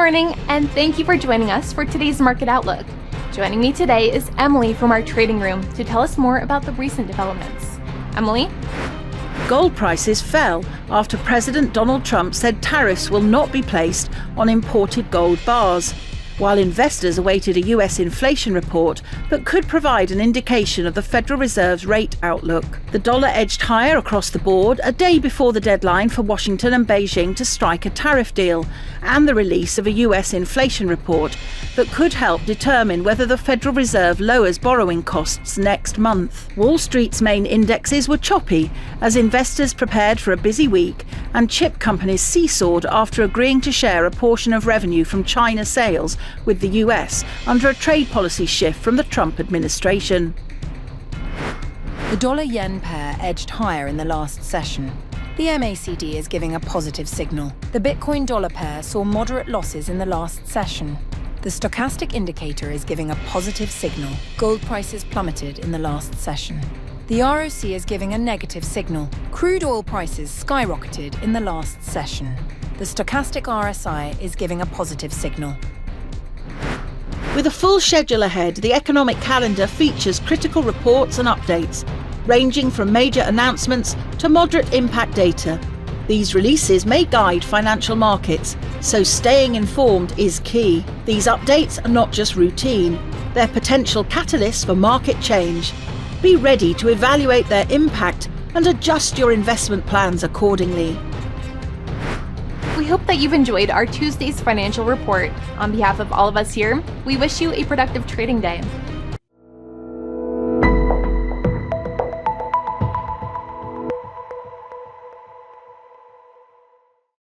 morning, and thank you for joining us for today's Market Outlook. Joining me today is Emily from our trading room to tell us more about the recent developments. Emily? Gold prices fell after President Donald Trump said tariffs will not be placed on imported gold bars, while investors awaited a US inflation report that could provide an indication of the Federal Reserve's rate outlook. The dollar edged higher across the board a day before the deadline for Washington and Beijing to strike a tariff deal and the release of a US inflation report that could help determine whether the Federal Reserve lowers borrowing costs next month. Wall Street's main indexes were choppy as investors prepared for a busy week and chip companies seesawed after agreeing to share a portion of revenue from China sales with the US under a trade policy shift from the Trump administration. The dollar-yen pair edged higher in the last session. The MACD is giving a positive signal. The Bitcoin-dollar pair saw moderate losses in the last session. The stochastic indicator is giving a positive signal. Gold prices plummeted in the last session. The ROC is giving a negative signal. Crude oil prices skyrocketed in the last session. The stochastic RSI is giving a positive signal. With a full schedule ahead, the economic calendar features critical reports and updates, ranging from major announcements to moderate impact data. These releases may guide financial markets, so staying informed is key. These updates are not just routine, they're potential catalysts for market change. Be ready to evaluate their impact and adjust your investment plans accordingly. We hope that you've enjoyed our Tuesday's financial report. On behalf of all of us here, we wish you a productive trading day.